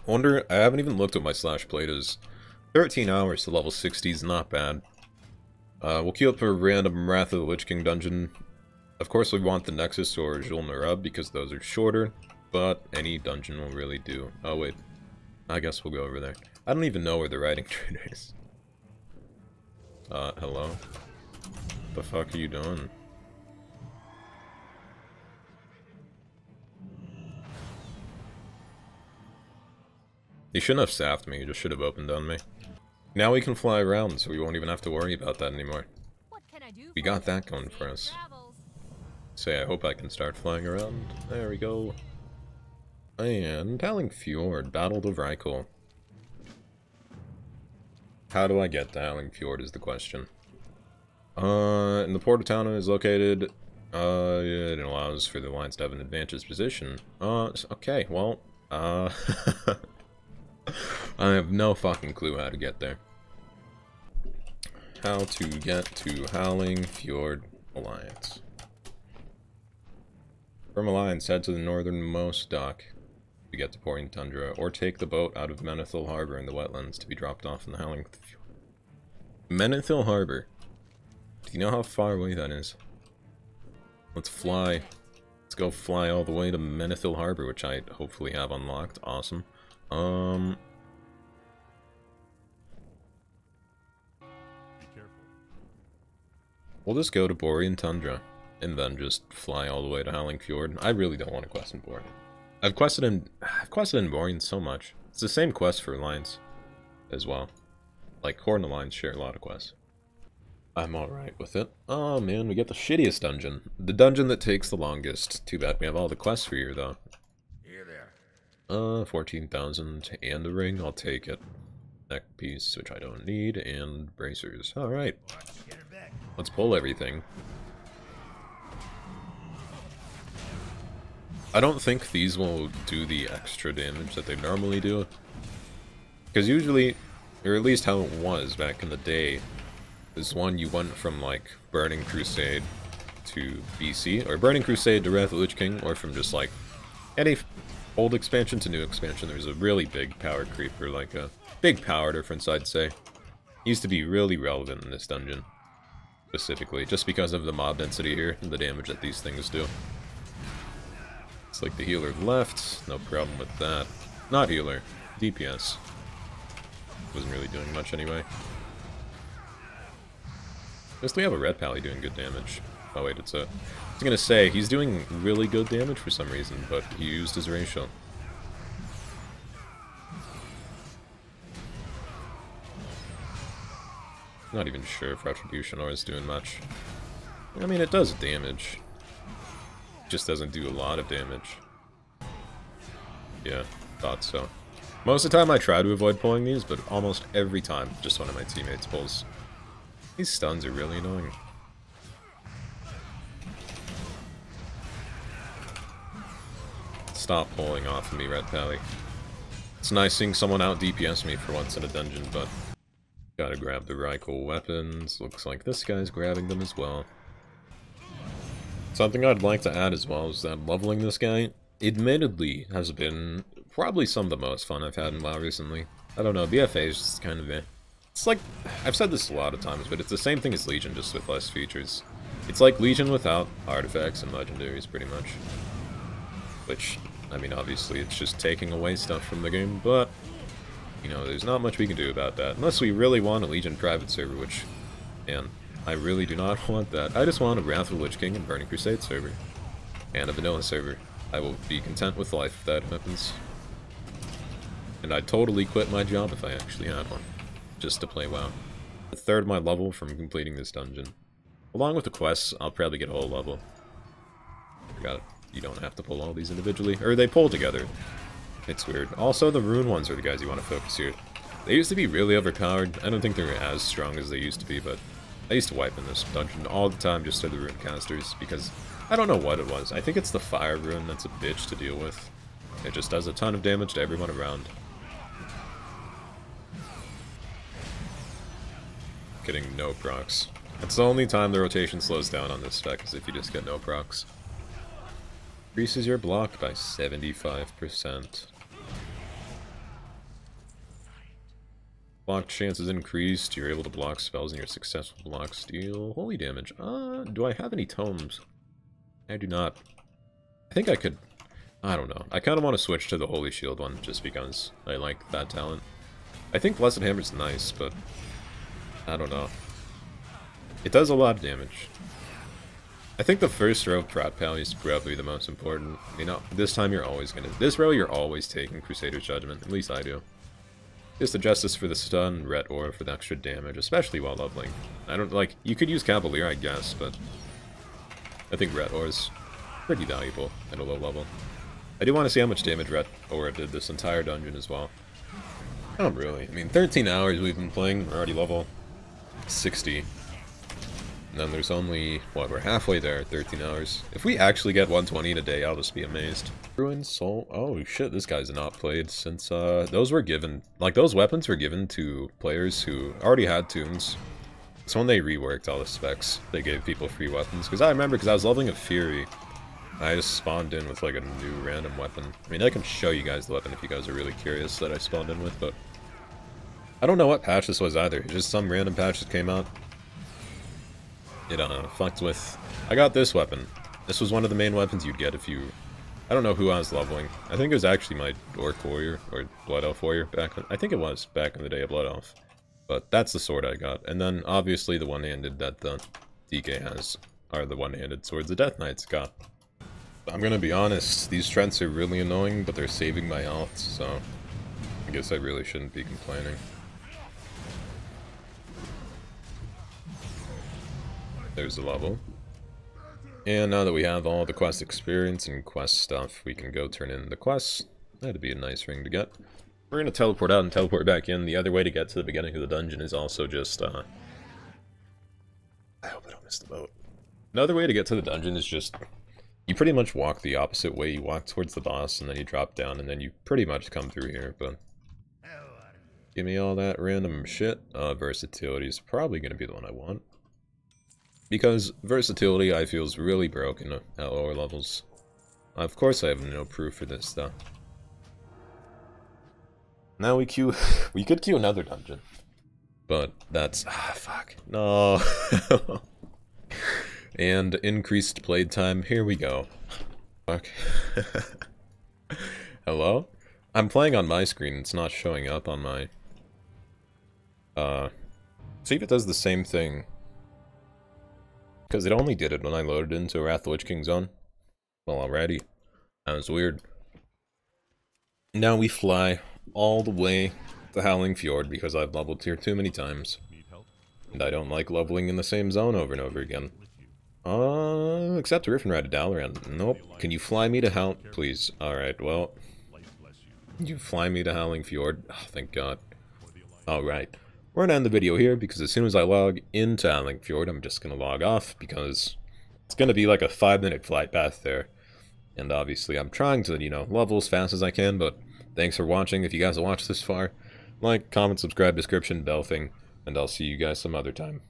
Wonder, I haven't even looked at my slash plate is. 13 hours to level 60 is not bad. We'll queue up for a random Wrath of the Lich King dungeon. Of course we want the Nexus or Jul Narub because those are shorter, but any dungeon will really do. Oh wait, I guess we'll go over there. I don't even know where the riding trainer is. Hello? The fuck are you doing? He shouldn't have staffed me, he just should have opened on me. Now we can fly around, so we won't even have to worry about that anymore. We got that going for us. Say, I hope I can start flying around. There we go. And Howling Fjord, Battle of Reichel. How do I get to Howling Fjord is the question. And the port of town is located, it allows for the Alliance to have an advantageous position. Okay, well, I have no fucking clue how to get there. How to get to Howling Fjord Alliance. From Alliance, head to the northernmost dock to get to Pouring Tundra, or take the boat out of Menethil Harbor in the wetlands to be dropped off in the Howling Fjord. Menethil Harbor. Do you know how far away that is? Let's fly. Let's go fly all the way to Menethil Harbor, which I hopefully have unlocked. Awesome. We'll just go to Borean Tundra, and then just fly all the way to Howling Fjord. I really don't want to quest in Borean. I've quested in Borean so much. It's the same quest for Alliance as well. Like, Horde and Alliance share a lot of quests. I'm alright with it. Oh man, we get the shittiest dungeon. The dungeon that takes the longest. Too bad we have all the quests for here, though. Here there. 14,000 and a ring, I'll take it. Neck piece, which I don't need, and bracers. Alright. Let's pull everything. I don't think these will do the extra damage that they normally do. Because usually, or at least how it was back in the day, is one you went from like Burning Crusade to BC, or Burning Crusade to Wrath of the Lich King, or from just like any old expansion to new expansion. There's a really big power creep, or like a big power difference, I'd say. Used to be really relevant in this dungeon. Specifically, just because of the mob density here and the damage that these things do. It's like the healer left, no problem with that. Not healer, DPS. Wasn't really doing much anyway. Guess we have a red pally doing good damage. Oh wait, it's a... I was gonna say, he's doing really good damage for some reason, but he used his ratio. Not even sure if Retribution or is doing much. I mean, it does damage. Just doesn't do a lot of damage. Yeah, thought so. Most of the time I try to avoid pulling these, but almost every time, just one of my teammates pulls. These stuns are really annoying. Stop pulling off of me, Red Pally. It's nice seeing someone out DPS me for once in a dungeon, but... Gotta grab the Reichel weapons. Looks like this guy's grabbing them as well. Something I'd like to add as well is that leveling this guy, admittedly, has been probably some of the most fun I've had in WoW recently. I don't know, BFA is just kind of a... It's like, I've said this a lot of times, but it's the same thing as Legion, just with less features. It's like Legion without artifacts and legendaries, pretty much. Which, I mean, obviously it's just taking away stuff from the game, but... You know, there's not much we can do about that. Unless we really want a Legion private server, which... Man, I really do not want that. I just want a Wrath of the Lich King and Burning Crusade server. And a vanilla server. I will be content with life if that happens. And I'd totally quit my job if I actually had one. Just to play WoW. A third of my level from completing this dungeon. Along with the quests, I'll probably get a whole level. Forgot it. You don't have to pull all these individually. Or they pull together. It's weird. Also, the rune ones are the guys you want to focus here. They used to be really overpowered. I don't think they're as strong as they used to be, but I used to wipe in this dungeon all the time just to the rune casters, because I don't know what it was. I think it's the fire rune that's a bitch to deal with. It just does a ton of damage to everyone around. Getting no procs. That's the only time the rotation slows down on this spec, is if you just get no procs. Increases your block by 75%. Block chances increased. You're able to block spells and your successful blocks deal holy damage. Do I have any tomes? I do not. I think I could... I don't know. I kind of want to switch to the Holy Shield one, just because I like that talent. I think Blessed Hammer's nice, but... I don't know. It does a lot of damage. I think the first row of Prat Pally is probably the most important. You know, this time you're always gonna... This row you're always taking Crusader's Judgment. At least I do. Just the Justice for the stun, Ret Aura for the extra damage, especially while leveling. I don't, like, you could use Cavalier, I guess, but... I think Ret Aura's pretty valuable at a low level. I do want to see how much damage Ret Aura did this entire dungeon as well. Not really. I mean, 13 hours we've been playing, we're already level 60. And then there's only, what, we're halfway there, 13 hours. If we actually get 120 in a day, I'll just be amazed. Ruin Soul, oh shit, this guy's not played since, those were given, like, those weapons were given to players who already had tunes. So when they reworked all the specs, they gave people free weapons. Because I remember, because I was leveling a Fury, I just spawned in with, like, a new random weapon. I mean, I can show you guys the weapon if you guys are really curious that I spawned in with, but... I don't know what patch this was either, just some random patch that came out. It, fucked with... I got this weapon. This was one of the main weapons you'd get if you... I don't know who I was leveling. I think it was actually my Orc Warrior, or Blood Elf Warrior back... I think it was, back in the day of Blood Elf. But that's the sword I got. And then, obviously, the one-handed that the DK has are the one-handed swords the Death Knights got. I'm gonna be honest, these Trents are really annoying, but they're saving my health, so... I guess I really shouldn't be complaining. There's the level. And now that we have all the quest experience and quest stuff, we can go turn in the quests. That'd be a nice ring to get. We're gonna teleport out and teleport back in. The other way to get to the beginning of the dungeon is also just, I hope I don't miss the boat. Another way to get to the dungeon is just... You pretty much walk the opposite way. You walk towards the boss, and then you drop down, and then you pretty much come through here, but... Give me all that random shit. Versatility is probably gonna be the one I want. Because versatility, I feel, is really broken at lower levels. Of course I have no proof for this, though. Now we queue... we could queue another dungeon. But that's... ah, fuck. No. And increased playtime. Here we go. Fuck. Hello? I'm playing on my screen. It's not showing up on my... See if it does the same thing. Because it only did it when I loaded into Wrath of the Lich King zone. Well, already. That was weird. Now we fly all the way to Howling Fjord because I've leveled here too many times. And I don't like leveling in the same zone over and over again. Except Riffenrad to Dalaran. Nope. Can you fly me to Please. Alright, well. You fly me to Howling Fjord. Oh, thank God. Alright. We're gonna end the video here because as soon as I log into Howling Fjord, I'm just gonna log off because it's gonna be like a 5-minute flight path there. And obviously I'm trying to, you know, level as fast as I can, but thanks for watching. If you guys have watched this far, like, comment, subscribe, description, bell thing, and I'll see you guys some other time.